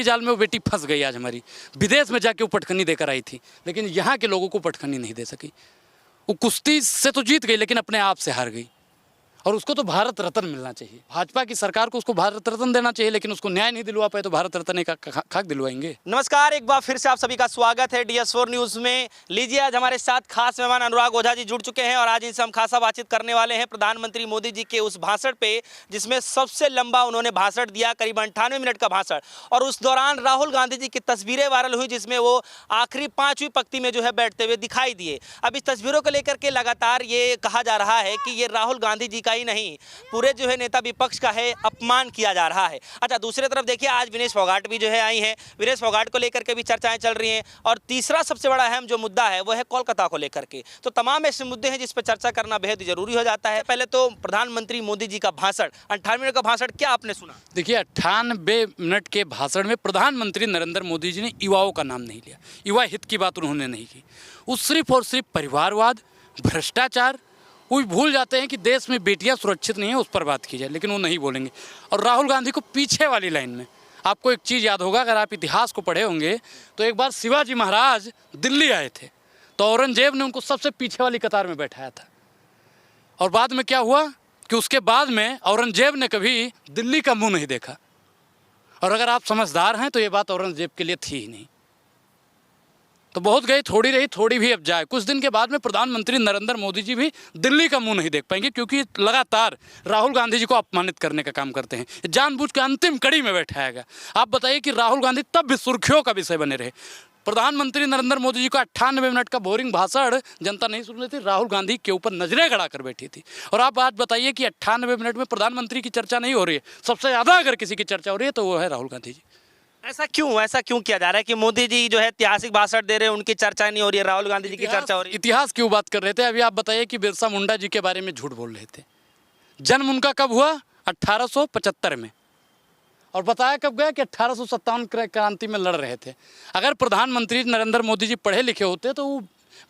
ही जाल में वो बेटी फंस गई। आज हमारी विदेश में जाके वो पटखनी देकर आई थी, लेकिन यहाँ के लोगों को पटखनी नहीं दे सकी। वो कुश्ती से तो जीत गई, लेकिन अपने आप से हार गई। और उसको तो भारत रत्न मिलना चाहिए। भाजपा की सरकार को उसको भारत रत्न देना चाहिए, लेकिन उसको न्याय नहीं दिलवा पाए तो भारत रत्न का खाक दिलवाएंगे। नमस्कार, एक बार फिर से आप सभी का स्वागत है DS4 न्यूज़ में। लीजिए, आज हमारे साथ खास मेहमान अनुराग ओझा जी जुड़ चुके हैं और आज इनसे हम खासा बातचीत करने वाले हैं प्रधानमंत्री मोदी जी के उस भाषण पे, जिसमें सबसे लंबा उन्होंने भाषण दिया, करीब 98 मिनट का भाषण। और उस दौरान राहुल गांधी जी की तस्वीरें वायरल हुई, जिसमें वो आखिरी 5वीं पंक्ति में जो है बैठते हुए दिखाई दिए। अब इस तस्वीरों को लेकर के लगातार ये कहा जा रहा है कि ये राहुल गांधी जी का ही नहीं, पूरे जो है नेता विपक्ष का है अपमान किया जा रहा है। अच्छा, दूसरी तरफ देखिए, आज विनेश फोगाट भी जो है आई हैं। विनेश फोगाट को लेकर के भी चर्चाएं चल रही हैं। और तीसरा सबसे बड़ा अहम जो मुद्दा है वो है कोलकाता को लेकर के। तो तमाम ऐसे मुद्दे हैं जिस पर चर्चा करना बेहद जरूरी हो जाता है। पहले तो प्रधानमंत्री मोदी जी का भाषण, 98 मिनट का भाषण, क्या आपने सुना? देखिए, 98 मिनट के भाषण में प्रधानमंत्री नरेंद्र मोदी जी ने युवाओं का नाम नहीं लिया, युवा हित की बात उन्होंने नहीं की। वो सिर्फ और सिर्फ परिवारवाद, भ्रष्टाचार, वो भूल जाते हैं कि देश में बेटियां सुरक्षित नहीं है, उस पर बात की जाए, लेकिन वो नहीं बोलेंगे। और राहुल गांधी को पीछे वाली लाइन में आपको एक चीज़ याद होगा, अगर आप इतिहास को पढ़े होंगे तो एक बार शिवाजी महाराज दिल्ली आए थे तो औरंगजेब ने उनको सबसे पीछे वाली कतार में बैठाया था। और बाद में क्या हुआ कि उसके बाद में औरंगजेब ने कभी दिल्ली का मुंह नहीं देखा। और अगर आप समझदार हैं तो ये बात औरंगजेब के लिए थी ही नहीं। तो बहुत गई, थोड़ी रही, थोड़ी भी अब जाए। कुछ दिन के बाद में प्रधानमंत्री नरेंद्र मोदी जी भी दिल्ली का मुंह नहीं देख पाएंगे, क्योंकि लगातार राहुल गांधी जी को अपमानित करने का काम करते हैं। जानबूझ के अंतिम कड़ी में बैठाएगा। आप बताइए कि राहुल गांधी तब भी सुर्खियों का विषय बने रहे। प्रधानमंत्री नरेंद्र मोदी जी का 98 मिनट का बोरिंग भाषण जनता नहीं सुन रही थी, राहुल गांधी के ऊपर नजरें गड़ा कर बैठी थी। और आप बात बताइए कि 98 मिनट में प्रधानमंत्री की चर्चा नहीं हो रही है, सबसे ज़्यादा अगर किसी की चर्चा हो रही है तो वो है राहुल गांधी जी। ऐसा क्यों किया जा रहा है कि मोदी जी जो है ऐतिहासिक भाषण दे रहे हैं, उनकी चर्चा नहीं हो रही है, राहुल गांधी जी की चर्चा हो रही है? इतिहास क्यों बात कर रहे थे? अभी आप बताइए कि बिरसा मुंडा जी के बारे में झूठ बोल रहे थे। जन्म उनका कब हुआ? 1875 में। और बताया कब गया कि 1857 क्रांति में लड़ रहे थे। अगर प्रधानमंत्री नरेंद्र मोदी जी पढ़े लिखे होते तो वो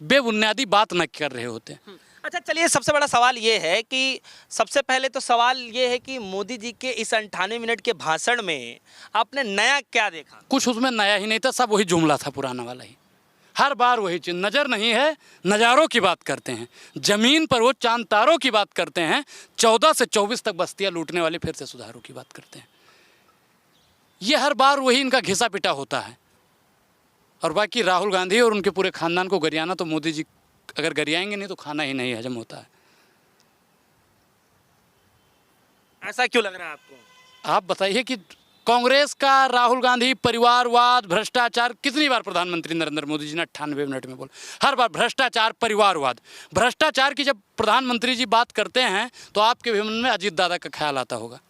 बेबुनियादी बात न कर रहे होते। अच्छा, चलिए, सबसे बड़ा सवाल ये है कि सबसे पहले तो सवाल ये है कि मोदी जी के इस 98 मिनट के भाषण में आपने नया क्या देखा? कुछ उसमें नया ही नहीं था, सब वही जुमला था, पुराना वाला ही। हर बार वही चीज़। नज़र नहीं है, नज़ारों की बात करते हैं। ज़मीन पर वो चांद तारों की बात करते हैं। 14 से 24 तक बस्तियां लूटने वाले फिर से सुधारों की बात करते हैं। ये हर बार वही इनका घिसा पिटा होता है। और बाकी राहुल गांधी और उनके पूरे खानदान को गरियाना, तो मोदी जी अगर गरियाएंगे नहीं तो खाना ही नहीं हजम होता है। ऐसा क्यों लग रहा है आपको? आप बताइए कि कांग्रेस का राहुल गांधी परिवारवाद, भ्रष्टाचार, कितनी बार प्रधानमंत्री नरेंद्र मोदी जी ने 98 मिनट में बोला? हर बार भ्रष्टाचार, परिवारवाद। भ्रष्टाचार की जब प्रधानमंत्री जी बात करते हैं तो आपके भी मन में अजीत दादा का ख्याल आता होगा।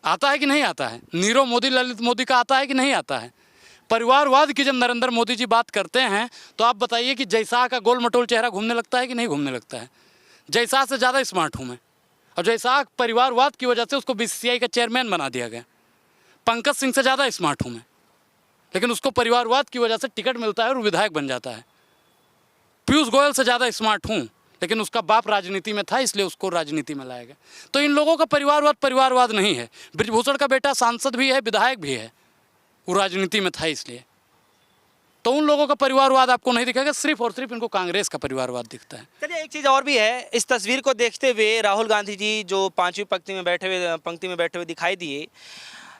आता है कि नहीं आता है? नीरव मोदी, ललित मोदी का आता है कि नहीं आता है? परिवारवाद की जब नरेंद्र मोदी जी बात करते हैं तो आप बताइए कि जयशाह का गोल मटोल चेहरा घूमने लगता है कि नहीं घूमने लगता है? जयशाह से ज़्यादा स्मार्ट हूँ मैं। और जयशाह परिवारवाद की वजह से उसको BCCI का चेयरमैन बना दिया गया। पंकज सिंह से ज़्यादा स्मार्ट हूँ मैं, लेकिन उसको परिवारवाद की वजह से टिकट मिलता है और विधायक बन जाता है। पीयूष गोयल से ज़्यादा स्मार्ट हूँ, लेकिन उसका बाप राजनीति में था, इसलिए उसको राजनीति में लाया गया। तो इन लोगों का परिवारवाद नहीं है। बृजभूषण का बेटा सांसद भी है, विधायक भी है, वो राजनीति में था इसलिए। तो उन लोगों का परिवारवाद आपको नहीं दिखेगा, सिर्फ और सिर्फ इनको कांग्रेस का परिवारवाद दिखता है। चलिए, एक चीज़ और भी है। इस तस्वीर को देखते हुए राहुल गांधी जी जो 5वीं पंक्ति में बैठे हुए दिखाई दिए,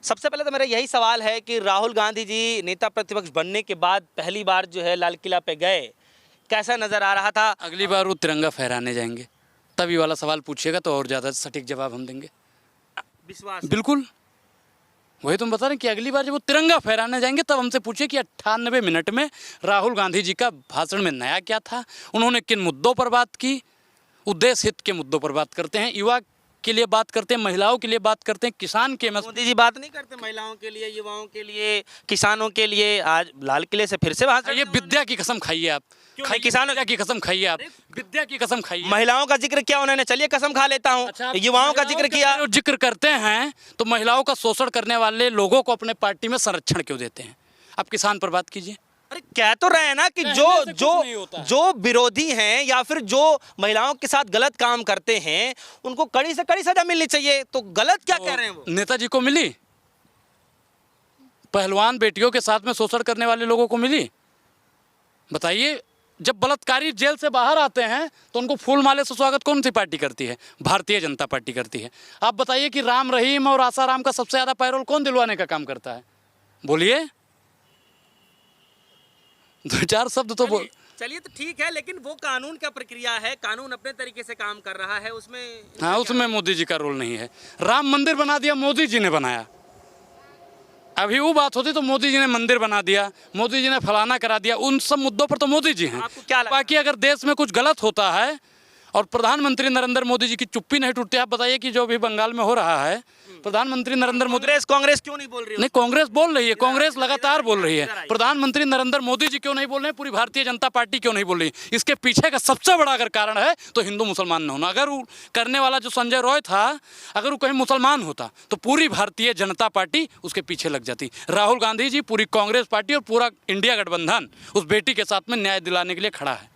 सबसे पहले तो मेरा यही सवाल है कि राहुल गांधी जी नेता प्रतिपक्ष बनने के बाद पहली बार जो है लाल किला पे गए, कैसा नज़र आ रहा था? अगली बार वो तिरंगा फहराने जाएंगे, तभी वाला सवाल पूछिएगा तो और ज़्यादा सटीक जवाब हम देंगे। विश्वास? बिल्कुल, वही तुम बता रहे हैं कि अगली बार जब वो तिरंगा फहराने जाएंगे तब हमसे पूछिए कि 98 मिनट में राहुल गांधी जी का भाषण में नया क्या था, उन्होंने किन मुद्दों पर बात की। उद्देश्य हित के मुद्दों पर बात करते हैं, युवा के लिए बात करते हैं, महिलाओं के लिए बात करते हैं, किसान के। मोदी जी बात नहीं करते महिलाओं के लिए, युवाओं के लिए, किसानों के लिए? आज लाल किले से फिर से भाषण। ये विद्या की कसम खाइए आप, किसानों की कसम खाइए आप, विद्या की कसम खाइए। महिलाओं का जिक्र किया उन्होंने, चलिए कसम खा लेता हूँ। अच्छा, युवाओं का जिक्र किया। जिक्र करते हैं तो महिलाओं का शोषण करने वाले लोगों को अपने पार्टी में संरक्षण क्यों देते हैं? आप किसान पर बात कीजिए। अरे, कह तो रहे हैं ना कि जो विरोधी हैं या फिर जो महिलाओं के साथ गलत काम करते हैं उनको कड़ी से कड़ी सजा मिलनी चाहिए। तो गलत क्या कह रहे हैं वो? नेताजी को मिली, पहलवान बेटियों के साथ में शोषण करने वाले लोगों को मिली? बताइए। जब बलात्कारी जेल से बाहर आते हैं तो उनको फूल माले से स्वागत कौन सी पार्टी करती है? भारतीय जनता पार्टी करती है। आप बताइए कि राम रहीम और आसाराम का सबसे ज़्यादा पैरोल कौन दिलवाने का काम करता है? बोलिए। 2-4 शब्द तो बोल। चलिए तो ठीक है, लेकिन वो कानून का प्रक्रिया है, कानून अपने तरीके से काम कर रहा है, उसमें हाँ, उसमें मोदी जी का रोल नहीं है। राम मंदिर बना दिया, मोदी जी ने बनाया। अभी वो बात होती तो मोदी जी ने मंदिर बना दिया, मोदी जी ने फलाना करा दिया, उन सब मुद्दों पर तो मोदी जी हैं। आपको क्या लगता है? बाकी अगर देश में कुछ गलत होता है और प्रधानमंत्री नरेंद्र मोदी जी की चुप्पी नहीं टूटती। आप बताइए कि जो अभी बंगाल में हो रहा है, प्रधानमंत्री नरेंद्र मोदी। कांग्रेस क्यों नहीं बोल रही? नहीं, कांग्रेस बोल रही है, कांग्रेस लगातार बोल रही है। प्रधानमंत्री नरेंद्र मोदी जी क्यों नहीं बोल रहे हैं? पूरी भारतीय जनता पार्टी क्यों नहीं बोल रही? इसके पीछे का सबसे बड़ा अगर कारण है तो हिंदू मुसलमान न होना। अगर वो करने वाला जो संजय रॉय था, अगर वो कहीं मुसलमान होता तो पूरी भारतीय जनता पार्टी उसके पीछे लग जाती। राहुल गांधी जी, पूरी कांग्रेस पार्टी और पूरा इंडिया गठबंधन उस बेटी के साथ में न्याय दिलाने के लिए खड़ा है।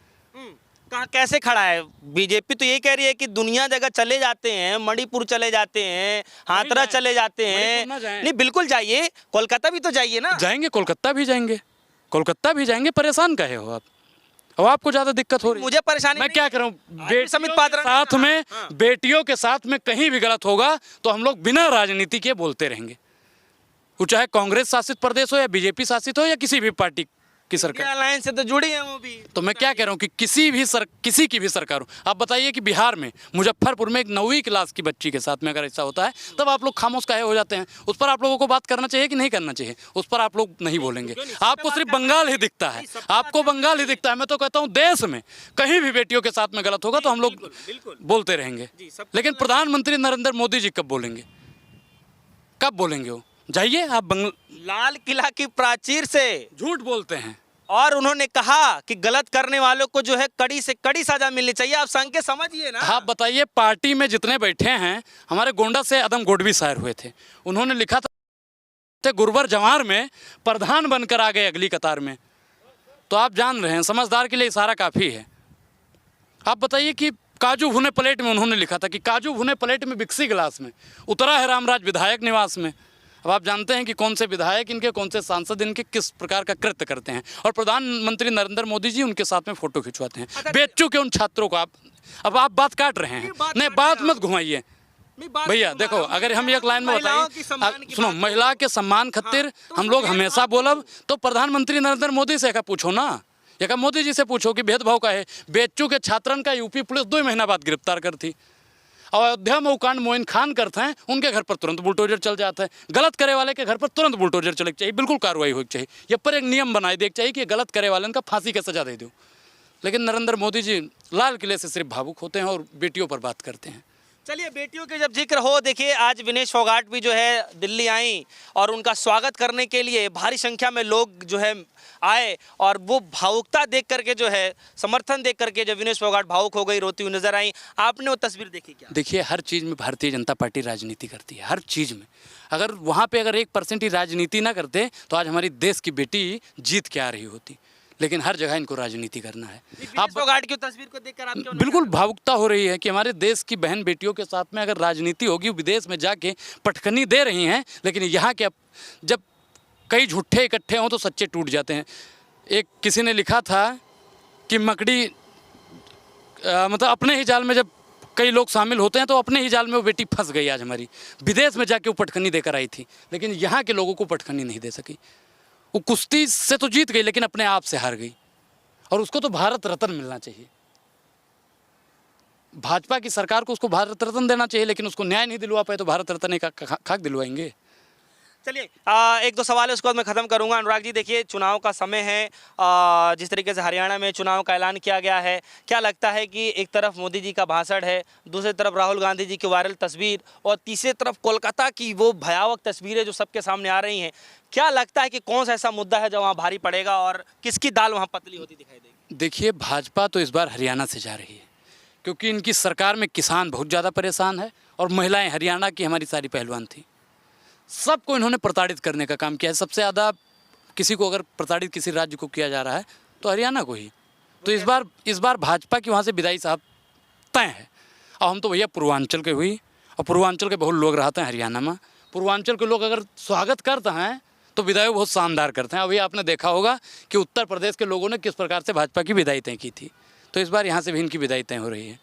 कहाँ कैसे खड़ा है? बीजेपी तो ये कह रही है कि दुनिया जगह चले जाते हैं, मणिपुर चले जाते हैं, हाथरस चले जाते हैं। नहीं, बिल्कुल जाइए, कोलकाता भी तो जाइए ना। जाएंगे, कोलकाता भी जाएंगे, कोलकाता भी जाएंगे। परेशान काहे हो आप? अब आपको ज्यादा दिक्कत हो रही है। मुझे परेशानी मैं क्या करूं? समित बेटियों पात्रा के साथ में, बेटियों के साथ में कहीं भी गलत होगा तो हम लोग बिना राजनीति के बोलते रहेंगे। वो चाहे कांग्रेस शासित प्रदेश हो या बीजेपी शासित हो या किसी भी पार्टी की सरकार। अलायंस से तो जुड़ी है वो भी। तो मैं क्या कह रहा हूँ कि किसी की भी सरकार हो। आप बताइए कि बिहार में मुजफ्फरपुर में एक 9वीं क्लास की बच्ची के साथ में अगर ऐसा होता है तब आप लोग खामोश काहे हो जाते हैं? उस पर आप लोगों को बात करना चाहिए कि नहीं करना चाहिए? उस पर आप लोग नहीं बोलेंगे। आपको सिर्फ बंगाल ही दिखता है, आपको बंगाल ही दिखता है। मैं तो कहता हूँ देश में कहीं भी बेटियों के साथ में गलत होगा तो हम लोग बोलते रहेंगे। लेकिन प्रधानमंत्री नरेंद्र मोदी जी कब बोलेंगे? कब बोलेंगे वो? जाइए आप लाल किला की प्राचीर से झूठ बोलते हैं और उन्होंने कहा कि गलत करने वालों को जो है कड़ी से कड़ी सजा मिलनी चाहिए। आप संघ के समझिए ना। आप बताइए, पार्टी में जितने बैठे हैं, हमारे गोंडा से अदम गोडवी शायर हुए थे, उन्होंने लिखा था गुरबर जवार में प्रधान बनकर आ गए अगली कतार में। तो आप जान रहे हैं, समझदार के लिए इशारा काफ़ी है। आप बताइए कि काजू भुने प्लेट में उन्होंने लिखा था कि काजू भुने प्लेट में बिक्सी गिलास में उतरा है रामराज विधायक निवास में। अब आप जानते हैं कि कौन से विधायक इनके, कौन से सांसद इनके किस प्रकार का कृत्य करते हैं। और प्रधानमंत्री नरेंद्र मोदी जी उनके साथ में फोटो खिंचवाते हैं। बेचू के उन छात्रों को अब आप बात काट रहे हैं। नहीं, बात मत घुमाइए भैया। देखो, अगर हम एक लाइन में बताइए, सुनो, महिला के सम्मान खातिर हम लोग हमेशा बोलब तो प्रधानमंत्री नरेंद्र मोदी से पूछो ना, या मोदी जी से पूछो कि भेदभाव का है। बेचू के छात्रन का यूपी पुलिस 2 महीना बाद गिरफ्तार करती। अयोध्या में उकांड मोइन खान करते हैं, उनके घर पर तुरंत बुलडोजर चल जाता है। गलत करे वाले के घर पर तुरंत बुलडोजर चले चाहिए, बिल्कुल कार्रवाई होनी चाहिए। ये पर एक नियम बनाए देख चाहिए कि गलत करे वाले का फांसी की सजा दे दो। लेकिन नरेंद्र मोदी जी लाल किले से सिर्फ भावुक होते हैं और बेटियों पर बात करते हैं। चलिए, बेटियों के जब जिक्र हो, देखिए आज विनेश फोगाट भी जो है दिल्ली आई और उनका स्वागत करने के लिए भारी संख्या में लोग जो है आए और वो भावुकता देख करके जो है, समर्थन देख करके जब विनेश फोगाट भावुक हो गई, रोती हुई नजर आई। आपने वो तस्वीर देखी क्या? देखिए, हर चीज़ में भारतीय जनता पार्टी राजनीति करती है, हर चीज़ में। अगर वहाँ पे अगर 1% ही राजनीति ना करते तो आज हमारी देश की बेटी जीत के आ रही होती। लेकिन हर जगह इनको राजनीति करना है। आप फोगाट की तस्वीर को देखकर आप क्यों बिल्कुल भावुकता हो रही है कि हमारे देश की बहन बेटियों के साथ में अगर राजनीति होगी, विदेश में जाके पटखनी दे रही हैं, लेकिन यहाँ के जब कई झूठे इकट्ठे हों तो सच्चे टूट जाते हैं। एक किसी ने लिखा था कि मकड़ी मतलब अपने ही जाल में जब कई लोग शामिल होते हैं तो अपने ही जाल में वो बेटी फंस गई। आज हमारी विदेश में जाके वो पटखनी देकर आई थी, लेकिन यहाँ के लोगों को पटखनी नहीं दे सकी। वो कुश्ती से तो जीत गई लेकिन अपने आप से हार गई, और उसको तो भारत रत्न मिलना चाहिए। भाजपा की सरकार को उसको भारत रत्न देना चाहिए, लेकिन उसको न्याय नहीं दिलवा पाए तो भारत रत्न एक खाक दिलवाएंगे। चलिए, 1-2 सवाल है, उसके बाद मैं ख़त्म करूंगा। अनुराग जी, देखिए चुनाव का समय है, जिस तरीके से हरियाणा में चुनाव का ऐलान किया गया है, क्या लगता है कि एक तरफ मोदी जी का भाषण है, दूसरी तरफ राहुल गांधी जी की वायरल तस्वीर और तीसरी तरफ कोलकाता की वो भयावह तस्वीरें जो सबके सामने आ रही हैं, क्या लगता है कि कौन सा ऐसा मुद्दा है जो वहाँ भारी पड़ेगा और किसकी दाल वहाँ पतली होती दिखाई देगी? देखिए, भाजपा तो इस बार हरियाणा से जा रही है क्योंकि इनकी सरकार में किसान बहुत ज़्यादा परेशान है और महिलाएँ हरियाणा की हमारी सारी पहलवान थी। सबको इन्होंने प्रताड़ित करने का काम किया है। सबसे ज़्यादा किसी को अगर प्रताड़ित किसी राज्य को किया जा रहा है तो हरियाणा को ही। तो इस बार भाजपा की वहाँ से विदाई साहब तय है। और हम तो भैया पूर्वांचल के हुई, और पूर्वांचल के बहुत लोग रहते हैं हरियाणा में। पूर्वांचल के लोग अगर स्वागत करते हैं तो विदाई बहुत शानदार करते हैं। अभी आपने देखा होगा कि उत्तर प्रदेश के लोगों ने किस प्रकार से भाजपा की विदाई तय की थी, तो इस बार यहाँ से भी इनकी विदाई तय हो रही है।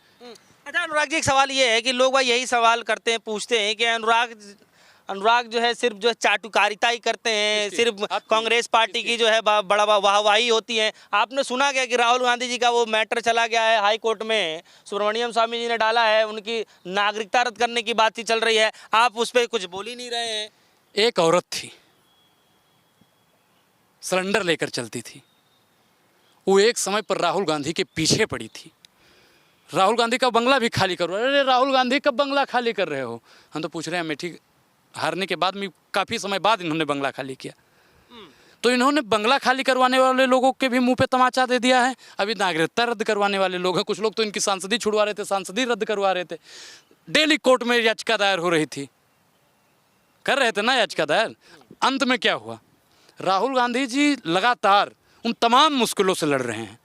अच्छा अनुराग जी, एक सवाल ये है कि लोग भाई यही सवाल करते हैं, पूछते हैं कि अनुराग जो है सिर्फ जो है चाटुकारिता ही करते हैं, सिर्फ कांग्रेस पार्टी की जो है बड़ा वाहवाही होती है। आपने सुना क्या कि राहुल गांधी जी का वो मैटर चला गया है हाई कोर्ट में, सुब्रमण्यम स्वामी जी ने डाला है, उनकी नागरिकता रद्द करने की बातचीत चल रही है, आप उस पर कुछ बोल ही नहीं रहे हैं। एक औरत थी, सिलेंडर लेकर चलती थी, वो एक समय पर राहुल गांधी के पीछे पड़ी थी। राहुल गांधी का बंगला भी खाली करो। अरे राहुल गांधी कब बंगला खाली कर रहे हो? हम तो पूछ रहे हैं, अमेठी हारने के बाद में काफ़ी समय बाद इन्होंने बंगला खाली किया, तो इन्होंने बंगला खाली करवाने वाले लोगों के भी मुंह पे तमाचा दे दिया है। अभी नागरिकता रद्द करवाने वाले लोग हैं, कुछ लोग तो इनकी सांसदी छुड़वा रहे थे, सांसदी रद्द करवा रहे थे। डेली कोर्ट में याचिका दायर हो रही थी, कर रहे थे ना याचिका दायर। अंत में क्या हुआ? राहुल गांधी जी लगातार उन तमाम मुश्किलों से लड़ रहे हैं,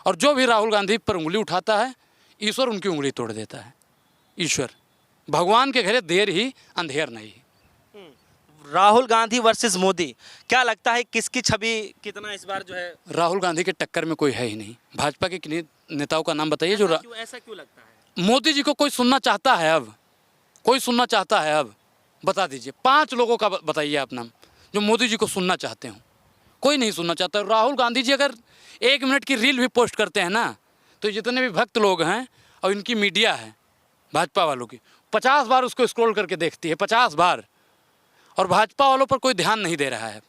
और जो भी राहुल गांधी पर उंगली उठाता है, ईश्वर उनकी उंगली तोड़ देता है। ईश्वर, भगवान के घरे देर ही अंधेर नहीं। राहुल गांधी वर्सेस मोदी, क्या लगता है किसकी छवि कितना इस बार जो है? राहुल गांधी के टक्कर में कोई है ही नहीं। भाजपा के किन्हीं नेताओं का नाम बताइए जो ऐसा क्यों लगता है? मोदी जी को कोई सुनना चाहता है? अब कोई सुनना चाहता है? अब बता दीजिए, 5 लोगों का बताइए आप नाम जो मोदी जी को सुनना चाहते हो। कोई नहीं सुनना चाहता। राहुल गांधी जी अगर 1 मिनट की रील भी पोस्ट करते हैं ना, तो जितने भी भक्त लोग हैं और इनकी मीडिया है भाजपा वालों की, 50 बार उसको स्क्रॉल करके देखती है, 50 बार, और भाजपा वालों पर कोई ध्यान नहीं दे रहा है।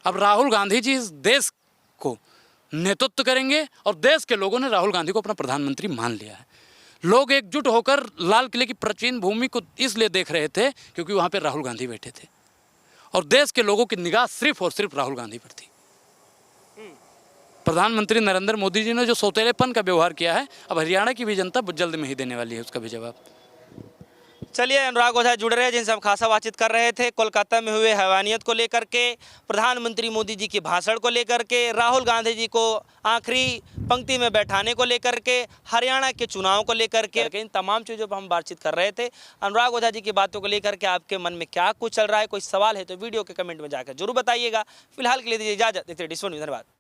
अब राहुल गांधी जी इस देश को नेतृत्व करेंगे, और देश के लोगों ने राहुल गांधी को अपना प्रधानमंत्री मान लिया है। लोग एकजुट होकर लाल किले की प्राचीन भूमि को इसलिए देख रहे थे क्योंकि वहाँ पर राहुल गांधी बैठे थे, और देश के लोगों की निगाह सिर्फ और सिर्फ राहुल गांधी पर थी। प्रधानमंत्री नरेंद्र मोदी जी ने जो सौतेलेपन का व्यवहार किया है, अब हरियाणा की भी जनता जल्द में ही देने वाली है उसका भी जवाब। चलिए, अनुराग ओझा जुड़ रहे हैं जिनसे हम खासा बातचीत कर रहे थे कोलकाता में हुए हैवानियत को लेकर के, प्रधानमंत्री मोदी जी के भाषण को लेकर के, राहुल गांधी जी को आखिरी पंक्ति में बैठाने को लेकर के, हरियाणा के चुनाव को लेकर के, इन तमाम चीज़ों पर हम बातचीत कर रहे थे। अनुराग ओझा जी की बातों को लेकर के आपके मन में क्या कुछ चल रहा है, कोई सवाल है तो वीडियो के कमेंट में जाकर जरूर बताइएगा। फिलहाल के लिए दीजिए इजाजत। देखते रहिए D24 न्यूज़। धन्यवाद।